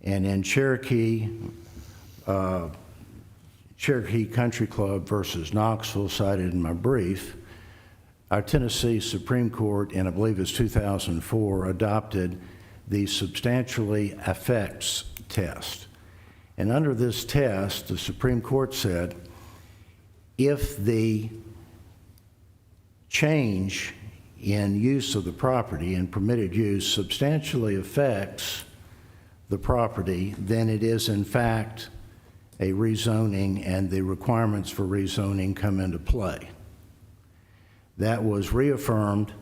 And in Cherokee Country Club versus Knoxville, cited in my brief, our Tennessee Supreme Court, and I believe it's 2004, adopted the substantially affects test. And under this test, the Supreme Court said, if the change in use of the property and permitted use substantially affects the property, then it is in fact a rezoning, and the requirements for rezoning come into play. That was reaffirmed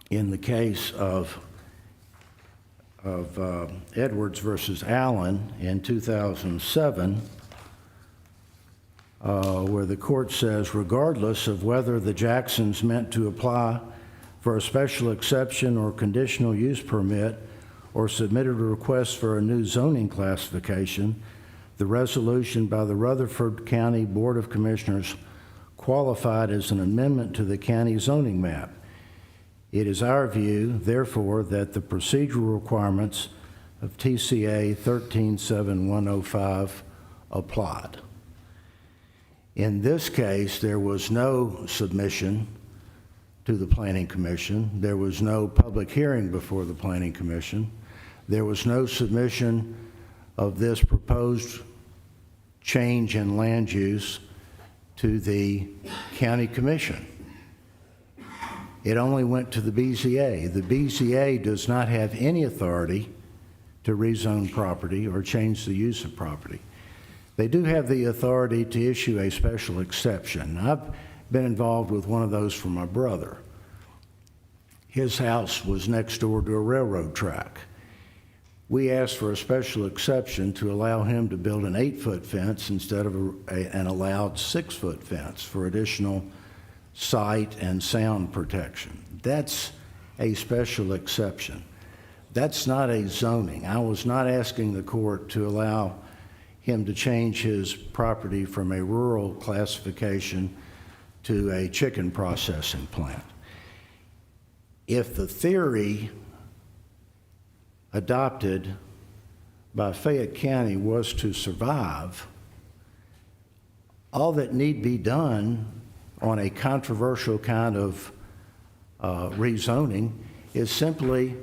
in the case of Edwards versus Allen in 2007, where the court says, regardless of whether the Jacksons meant to apply for a special exception or conditional use permit or submitted a request for a new zoning classification, the resolution by the Rutherford County Board of Commissioners qualified as an amendment to the county zoning map. It is our view, therefore, that the procedural requirements of TCA 137105 applied. In this case, there was no submission to the Planning Commission. There was no public hearing before the Planning Commission. There was no submission of this proposed change in land use to the County Commission. It only went to the BZA. The BZA does not have any authority to rezone property or change the use of property. They do have the authority to issue a special exception. I've been involved with one of those for my brother. His house was next door to a railroad track. We asked for a special exception to allow him to build an 8-foot fence instead of an allowed 6-foot fence for additional sight and sound protection. That's a special exception. That's not a zoning. I was not asking the court to allow him to change his property from a rural classification to a chicken processing plant. If the theory adopted by Fayette County was to survive, all that need be done on a controversial kind of rezoning is simply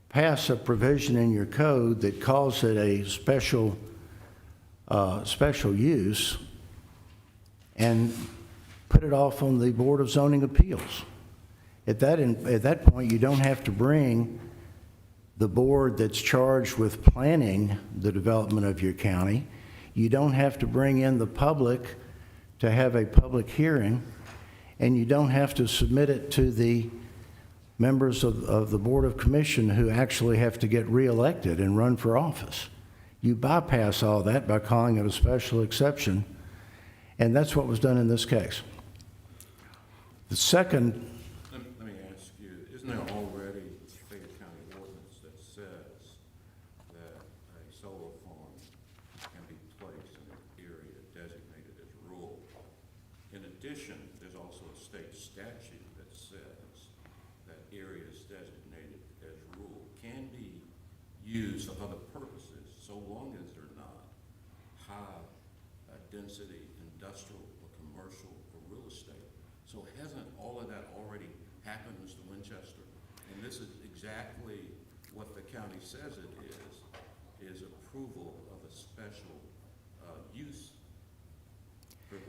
pass a provision in your code that calls it a special use and put it off on the Board of Zoning Appeals. At that point, you don't have to bring the board that's charged with planning the development of your county. You don't have to bring in the public to have a public hearing, and you don't have to submit it to the members of the Board of Commission who actually have to get reelected and run for office. You bypass all that by calling it a special exception, and that's what was done in this case. The second... Let me ask you, isn't there already a Fayette County ordinance that says that a solar farm can be placed in an area designated as rural? In addition, there's also a state statute that says that areas designated as rural can be used for other purposes so long as they're not high density industrial or commercial or real estate. So hasn't all of that already happened, Mr. Winchester? And this is exactly what the county says it is approval of a special use privilege.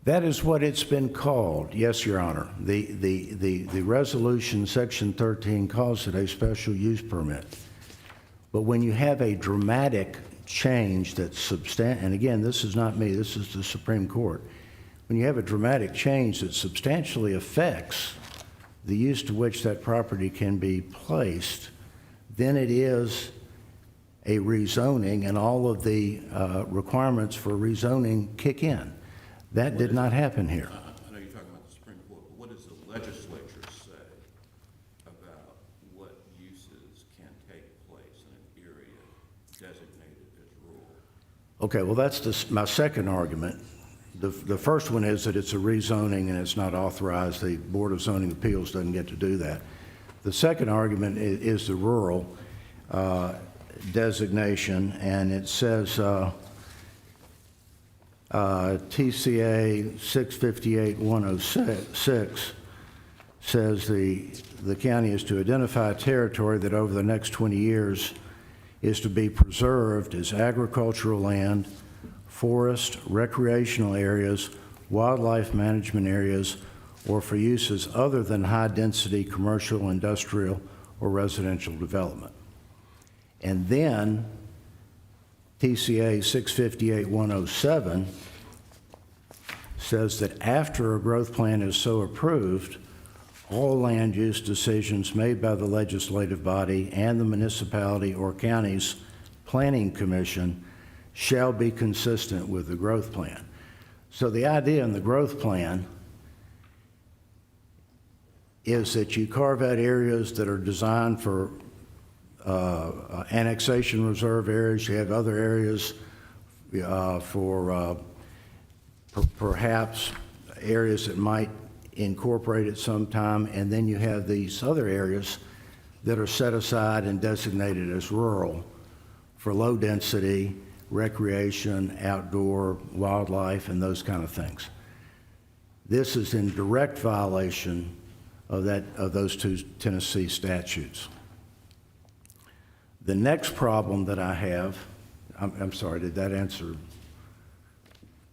That is what it's been called, yes, Your Honor. The resolution, Section 13, calls it a special use permit. But when you have a dramatic change that's substantial, and again, this is not me, this is the Supreme Court. When you have a dramatic change that substantially affects the use to which that property can be placed, then it is a rezoning, and all of the requirements for rezoning kick in. That did not happen here. I know you're talking about the Supreme Court, but what does the legislature say about what uses can take place in an area designated as rural? Okay, well, that's my second argument. The first one is that it's a rezoning and it's not authorized. The Board of Zoning Appeals doesn't get to do that. The second argument is the rural. designation, and it says TCA 658-106 says the county is to identify a territory that over the next 20 years is to be preserved as agricultural land, forest, recreational areas, wildlife management areas, or for uses other than high-density commercial, industrial, or residential development. And then TCA 658-107 says that after a growth plan is so approved, all land use decisions made by the legislative body and the municipality or county's planning commission shall be consistent with the growth plan. So the idea in the growth plan is that you carve out areas that are designed for annexation reserve areas. You have other areas for perhaps areas that might incorporate at some time, and then you have these other areas that are set aside and designated as rural for low density, recreation, outdoor, wildlife, and those kind of things. This is in direct violation of those two Tennessee statutes. The next problem that I have, I'm sorry, did that answer?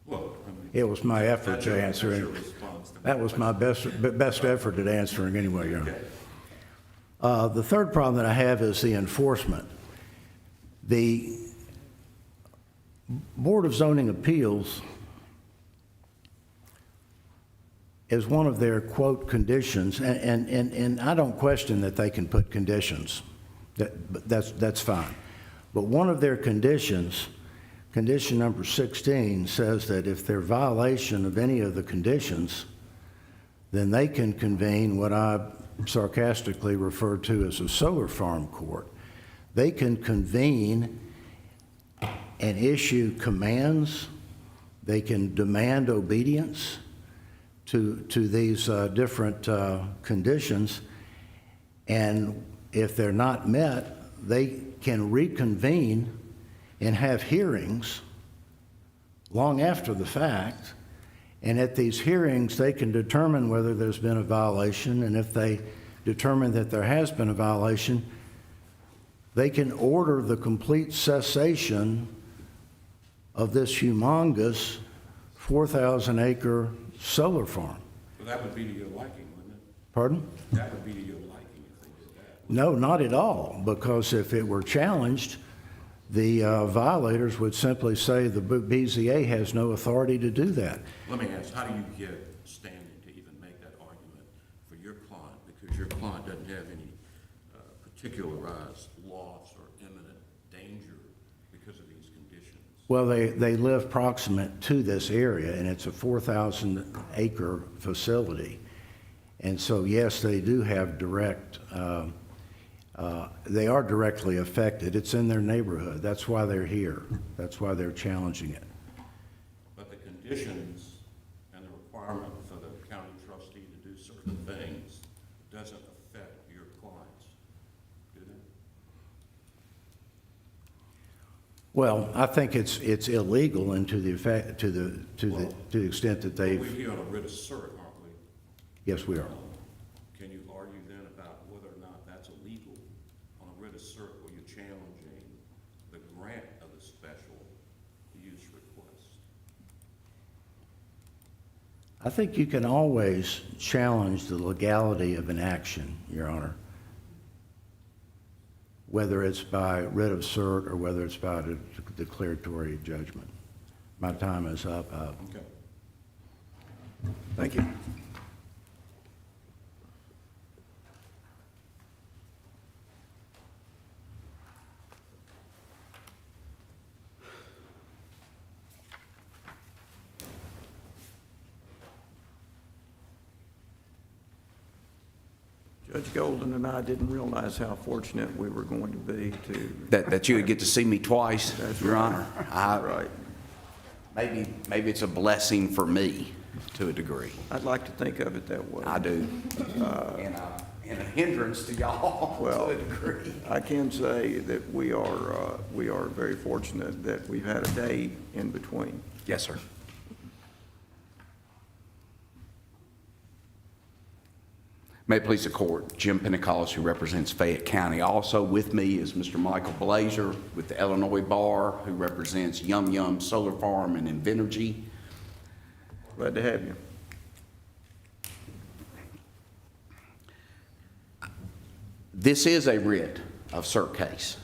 Well, I mean, It was my effort to answer that's it. your response to my That was my best effort at answering anyway, Your Honor. Okay. The third problem that I have is the enforcement. The Board of Zoning Appeals, as one of their, quote, conditions, and I don't question that they can put conditions. That's fine. But one of their conditions, condition number 16, says that if they're violation of any of the conditions, then they can convene what I sarcastically refer to as a solar farm court. They can convene and issue commands. They can demand obedience to these different conditions, and if they're not met, they can reconvene and have hearings long after the fact, and at these hearings they can determine whether there's been a violation, and if they determine that there has been a violation, they can order the complete cessation of this humongous 4,000-acre solar farm. Well, that would be to your liking, wouldn't it? Pardon? That would be to your liking if they did that. No, not at all, because if it were challenged, the violators would simply say the BZA has no authority to do that. Let me ask, how do you get standing to even make that argument for your client? Because your client doesn't have any particularized loss or imminent danger because of these conditions. Well, they live proximate to this area, and it's a 4,000-acre facility. And so, yes, they do have direct, they are directly affected. It's in their neighborhood. That's why they're here. That's why they're challenging it. But the conditions and the requirement for the county trustee to do certain things doesn't affect your clients, do they? Well, I think it's illegal, and to the effect, to the extent that We're they've, here on a writ of cert, aren't we? yes, we are. Can you argue then about whether or not that's illegal on a writ of cert where you're challenging the grant of the special use request? I think you can always challenge the legality of an action, Your Honor, whether it's by writ of cert or whether it's by a declaratory judgment. My time is up. Okay. Thank you. Judge Golden and I didn't realize how fortunate we were going to be to. That you would get to see me twice, That's Your right. Honor. Right. Maybe it's a blessing for me to a degree. I'd like to think of it that way. I do. and a hindrance to y'all Well, to a degree. I can say that we are very fortunate that we've had a day in between. Yes, sir. May it please the court, Jim Pentecost, who represents Fayette County. Also with me is Mr. Michael Blazer with the Illinois Bar, who represents Yum Yum Solar Farm and Invenergy. Glad to have you. This is a writ of cert case.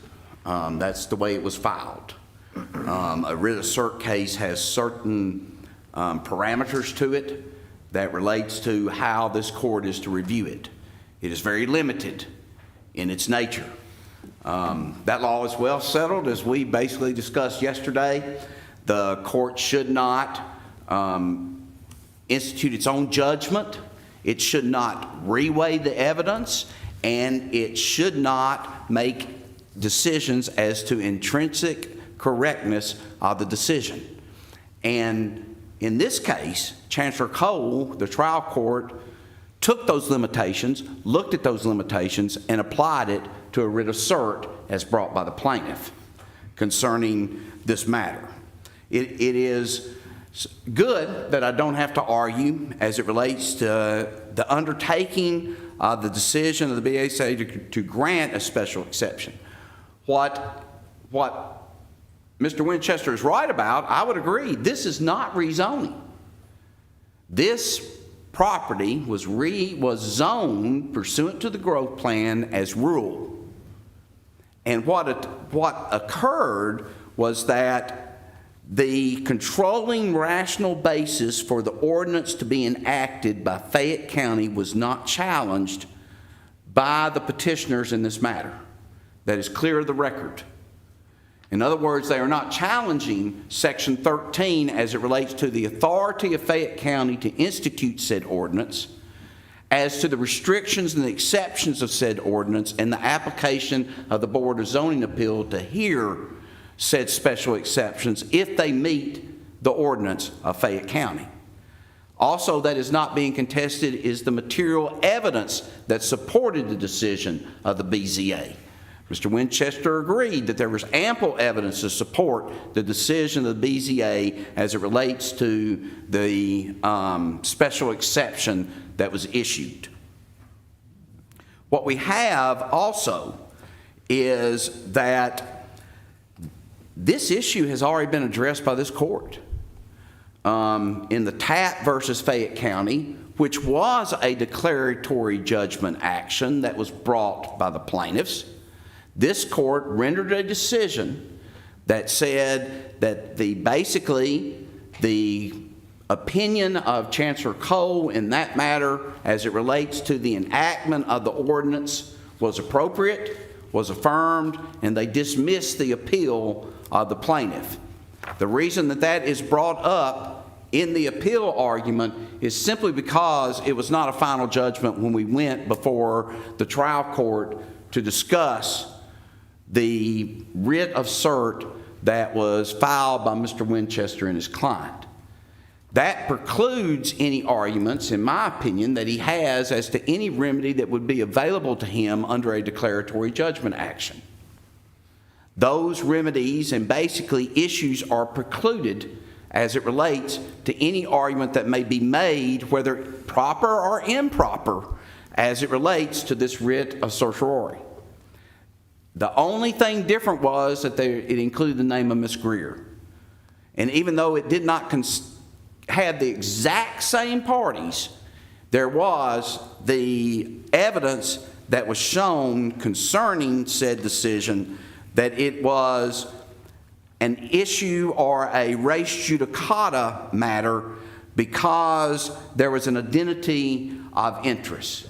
That's the way it was filed. A writ of cert case has certain parameters to it that relates to how this court is to review it. It is very limited in its nature. That law is well settled, as we basically discussed yesterday. The court should not institute its own judgment. It should not reweigh the evidence, and it should not make decisions as to intrinsic correctness of the decision. And in this case, Chancellor Cole, the trial court, took those limitations, looked at those limitations, and applied it to a writ of cert as brought by the plaintiff concerning this matter. It is good that I don't have to argue as it relates to the undertaking of the decision of the BAC to grant a special exception. What Mr. Winchester is right about, I would agree, this is not rezoning. This property was zoned pursuant to the growth plan as rural. And what occurred was that the controlling rational basis for the ordinance to be enacted by Fayette County was not challenged by the petitioners in this matter. That is clear of the record. In other words, they are not challenging Section 13 as it relates to the authority of Fayette County to institute said ordinance, as to the restrictions and the exceptions of said ordinance, and the application of the Board of Zoning Appeal to hear said special exceptions if they meet the ordinance of Fayette County. Also, that is not being contested is the material evidence that supported the decision of the BZA. Mr. Winchester agreed that there was ample evidence to support the decision of the BZA as it relates to the special exception that was issued. What we have also is that this issue has already been addressed by this court. In the Tapp versus Fayette County, which was a declaratory judgment action that was brought by the plaintiffs, this court rendered a decision that said that basically the opinion of Chancellor Cole in that matter as it relates to the enactment of the ordinance was appropriate, was affirmed, and they dismissed the appeal of the plaintiff. The reason that that is brought up in the appeal argument is simply because it was not a final judgment when we went before the trial court to discuss the writ of cert that was filed by Mr. Winchester and his client. That precludes any arguments, in my opinion, that he has as to any remedy that would be available to him under a declaratory judgment action. Those remedies and basically issues are precluded as it relates to any argument that may be made, whether proper or improper, as it relates to this writ of certiorari. The only thing different was that it included the name of Miss Greer. And even though it did not have the exact same parties, there was the evidence that was shown concerning said decision that it was an issue or a res judicata matter because there was an identity of interest.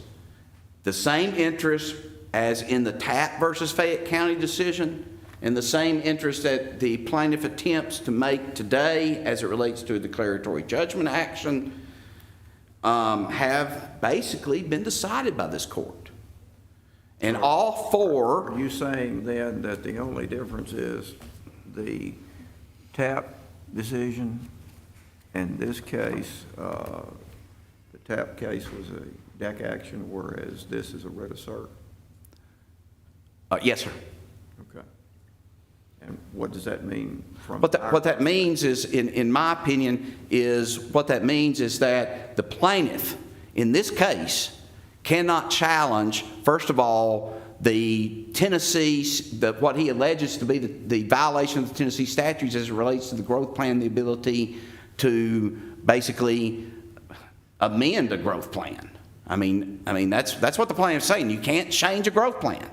The same interest as in the Tapp versus Fayette County decision, and the same interest that the plaintiff attempts to make today as it relates to a declaratory judgment action have basically been decided by this court. And all four... Are you saying then that the only difference is the Tapp decision and this case, the Tapp case was a deck action, whereas this is a writ of cert? Yes, sir. Okay. And what does that mean from? What that means is, in my opinion, what that means is that the plaintiff, in this case, cannot challenge, first of all, the what he alleges to be the violation of the Tennessee statutes as it relates to the growth plan, the ability to basically amend a growth plan. I mean that's what the plaintiff's saying. You can't change a growth plan.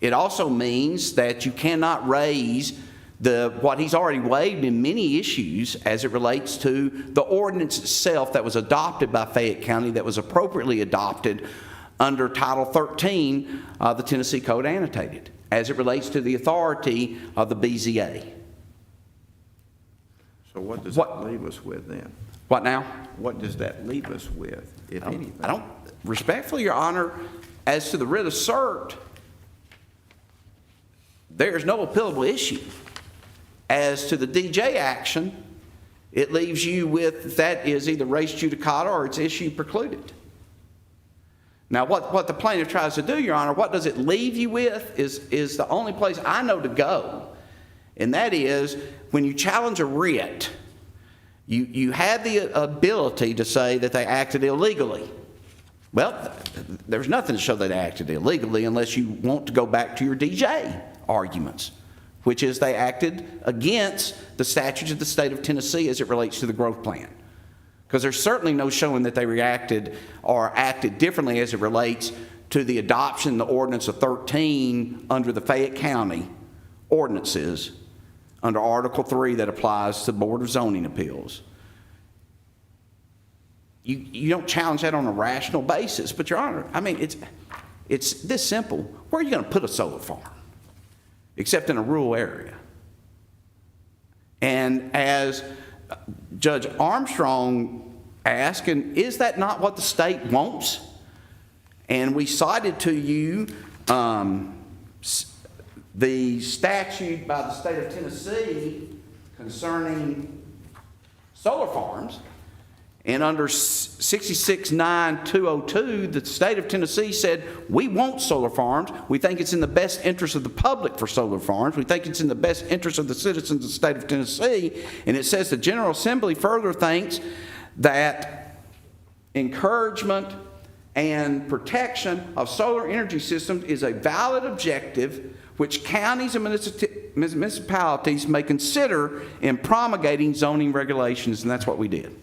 It also means that you cannot raise what he's already waived in many issues as it relates to the ordinance itself that was adopted by Fayette County, that was appropriately adopted under Title 13 of the Tennessee Code Annotated, as it relates to the authority of the BZA. So what does that leave us with then? What now? What does that leave us with, if anything? I don't, respectfully, Your Honor, as to the writ of cert, there is no appealable issue. As to the DJ action, it leaves you with that is either res judicata or it's issue precluded. Now, what the plaintiff tries to do, Your Honor, what does it leave you with is the only place I know to go, and that is when you challenge a writ, you have the ability to say that they acted illegally. Well, there's nothing to show that they acted illegally unless you want to go back to your DJ arguments, which is they acted against the statutes of the state of Tennessee as it relates to the growth plan. Because there's certainly no showing that they reacted or acted differently as it relates to the adoption of the ordinance of 13 under the Fayette County ordinances under Article 3 that applies to the Board of Zoning Appeals. You don't challenge that on a rational basis, but Your Honor, I mean, it's this simple. Where are you going to put a solar farm? Except in a rural area. And as Judge Armstrong asked, and is that not what the state wants? And we cited to you the statute by the state of Tennessee concerning solar farms. And under 669202, the state of Tennessee said, we want solar farms. We think it's in the best interest of the public for solar farms. We think it's in the best interest of the citizens of the state of Tennessee. And it says the General Assembly further thinks that encouragement and protection of solar energy systems is a valid objective which counties and municipalities may consider in promulgating zoning regulations. And that's what we did.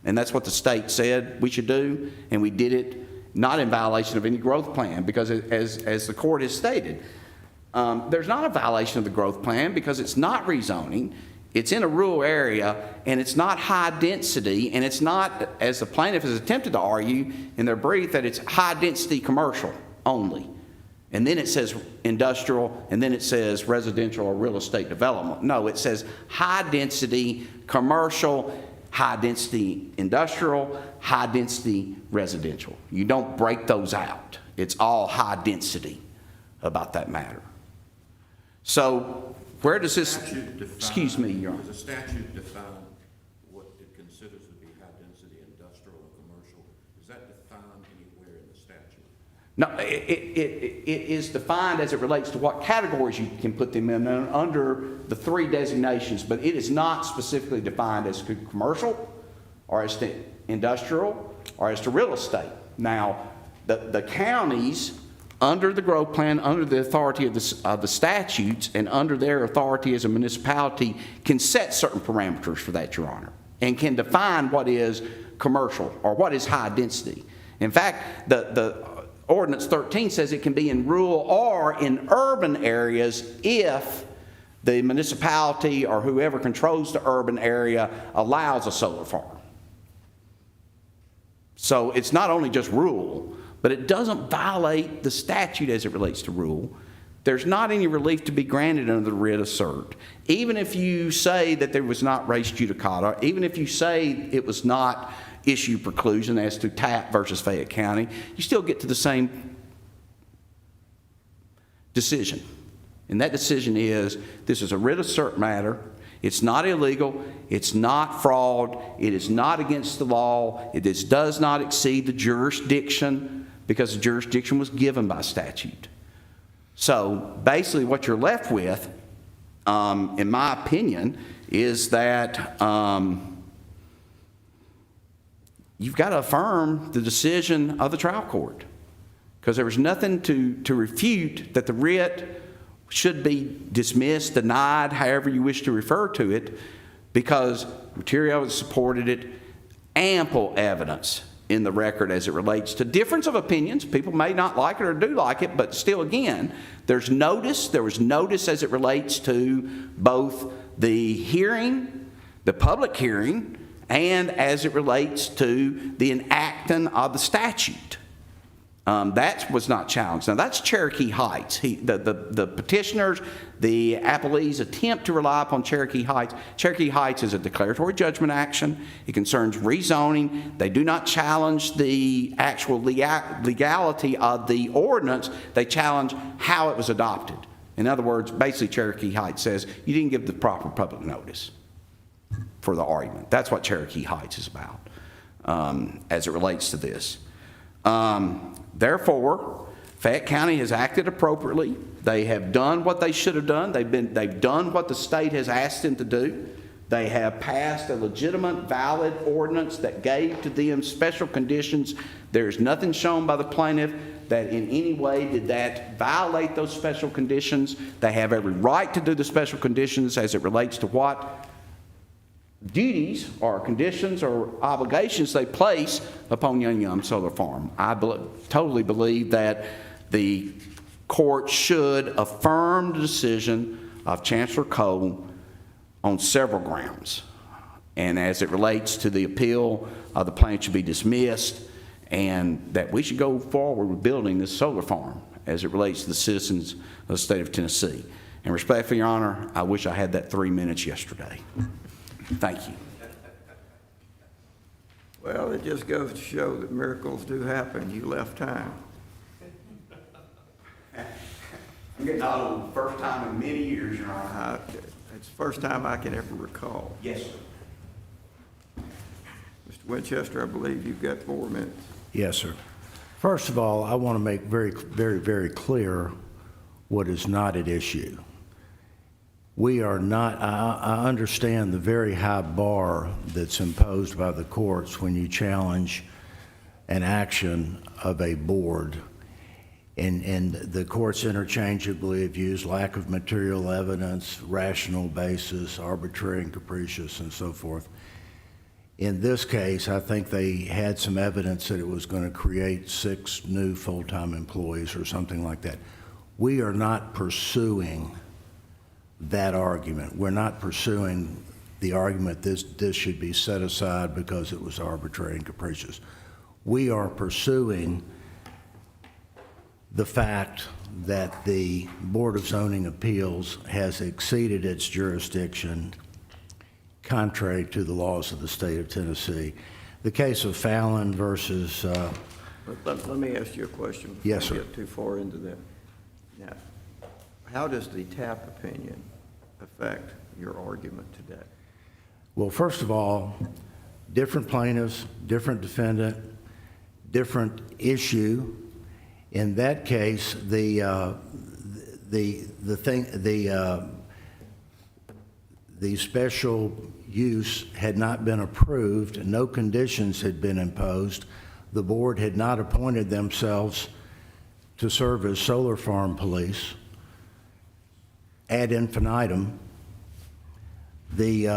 And that's what the state said we should do, and we did it not in violation of any growth plan, because as the court has stated, there's not a violation of the growth plan because it's not rezoning, it's in a rural area, and it's not high density, and it's not, as the plaintiff has attempted to argue in their brief, that it's high density commercial only. And then it says industrial, and then it says residential or real estate development. No, it says high density commercial, high-density industrial, high-density residential. You don't break those out. It's all high density about that matter. So where does this, excuse me, Your Honor. Does the statute define what it considers to be high-density industrial or commercial? Is that defined anywhere in the statute? No, it is defined as it relates to what categories you can put them in under the three designations, but it is not specifically defined as to commercial or as to industrial or as to real estate. Now, the counties, under the growth plan, under the authority of the statutes, and under their authority as a municipality, can set certain parameters for that, Your Honor, and can define what is commercial or what is high density. In fact, the Ordinance 13 says it can be in rural or in urban areas if the municipality or whoever controls the urban area allows a solar farm. So it's not only just rural, but it doesn't violate the statute as it relates to rural. There's not any relief to be granted under the writ of cert. Even if you say that there was not res judicata, even if you say it was not issue preclusion as to TAP versus Fayette County, you still get to the same decision. And that decision is, this is a writ of cert matter. It's not illegal. It's not fraud. It is not against the law. Does not exceed the jurisdiction because the jurisdiction was given by statute. So basically what you're left with, in my opinion, is that you've got to affirm the decision of the trial court, because there was nothing to refute that the writ should be dismissed, denied, however you wish to refer to it, because material evidence supported it, ample evidence in the record as it relates to difference of opinions. People may not like it or do like it, but still, again, there's notice. There was notice as it relates to both the hearing, the public hearing, and as it relates to the enacting of the statute. That was not challenged. Now, that's Cherokee Heights. The petitioners, the appellees attempt to rely upon Cherokee Heights. Cherokee Heights is a declaratory judgment action. It concerns rezoning. They do not challenge the actual legality of the ordinance. They challenge how it was adopted. In other words, basically Cherokee Heights says you didn't give the proper public notice for the argument. That's what Cherokee Heights is about as it relates to this. Therefore, Fayette County has acted appropriately. They have done what they should have done. They've done what the state has asked them to do. They have passed a legitimate, valid ordinance that gave to them special conditions. There is nothing shown by the plaintiff that in any way did that violate those special conditions. They have every right to do the special conditions as it relates to what duties or conditions or obligations they place upon Young Yum Solar Farm. I totally believe that the court should affirm the decision of Chancellor Cole on several grounds. And as it relates to the appeal, the plan should be dismissed, and that we should go forward with building this solar farm as it relates to the citizens of the state of Tennessee. And respectfully, Your Honor, I wish I had that 3 minutes yesterday. Thank you. Well, it just goes to show that miracles do happen. You left time. I'm getting old, first time in many years, Your Honor. It's the first time I can ever recall. Yes, sir. Mr. Winchester, I believe you've got 4 minutes. Yes, sir. First of all, I want to make very, very, very clear what is not at issue. We are not, I understand the very high bar that's imposed by the courts when you challenge an action of a board. And the courts interchangeably have used lack of material evidence, rational basis, arbitrary and capricious, and so forth. In this case, I think they had some evidence that it was going to create 6 new full-time employees or something like that. We are not pursuing that argument. We're not pursuing the argument this should be set aside because it was arbitrary and capricious. We are pursuing the fact that the Board of Zoning Appeals has exceeded its jurisdiction contrary to the laws of the state of Tennessee. The case of Fallon versus... Let me ask you a question before Yes, sir. we get too far into that. Now, how does the TAP opinion affect your argument today? Well, first of all, different plaintiffs, different defendant, different issue. In that case, the special use had not been approved, and no conditions had been imposed. The board had not appointed themselves to serve as solar farm police ad infinitum. The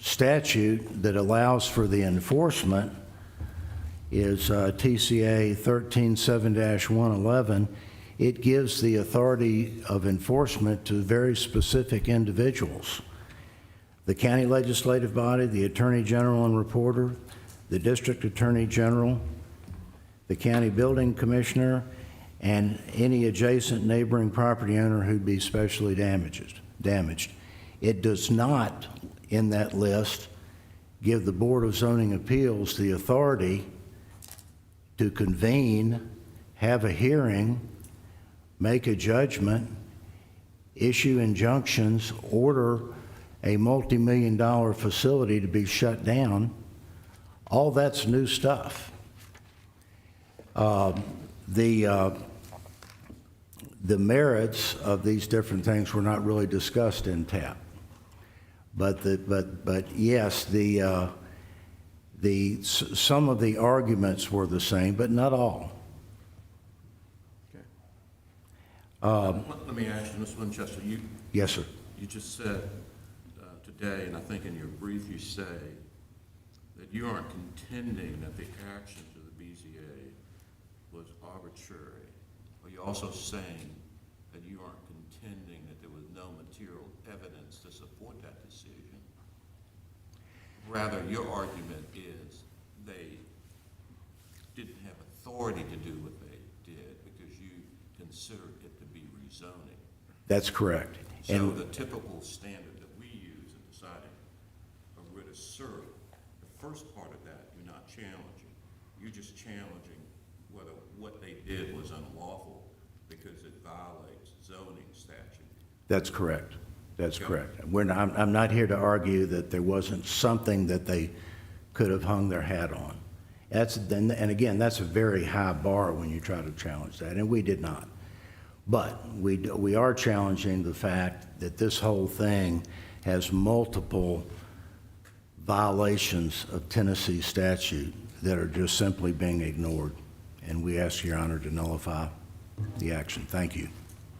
statute that allows for the enforcement is TCA 137-111. It gives the authority of enforcement to very specific individuals. The county legislative body, the attorney general and reporter, the district attorney general, the county building commissioner, and any adjacent neighboring property owner who'd be specially damaged. It does not, in that list, give the Board of Zoning Appeals the authority to convene, have a hearing, make a judgment issue injunctions, order a multi-million-dollar facility to be shut down. All that's new stuff. The merits of these different things were not really discussed in TAP. But yes, some of the arguments were the same, but not all. Let me ask you, Mr. Winchester, Yes, sir. you just said today, and I think in your brief you say, that you aren't contending that the actions of the BZA was arbitrary. Are you also saying that you aren't contending that there was no material evidence to support that decision? Rather, your argument is they didn't have authority to do what they did because you considered it to be rezoning. That's correct. So the typical standard that we use in deciding a writ of cert, the first part of that, you're not challenging. You're just challenging whether what they did was unlawful because it violates zoning statute. That's correct. That's Okay. correct. I'm not here to argue that there wasn't something that they could have hung their hat on. And again, that's a very high bar when you try to challenge that, and we did not. But we are challenging the fact that this whole thing has multiple violations of Tennessee statute that are just simply being ignored. And we ask Your Honor to nullify the action. Thank you.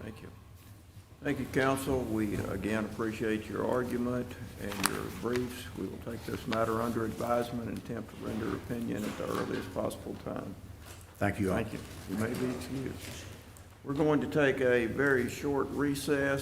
Thank you. Thank you, counsel. We again appreciate your argument and your briefs. We will take this matter under advisement and attempt to render opinion at the earliest possible time. Thank you all. Thank you. You may be excused. We're going to take a very short recess.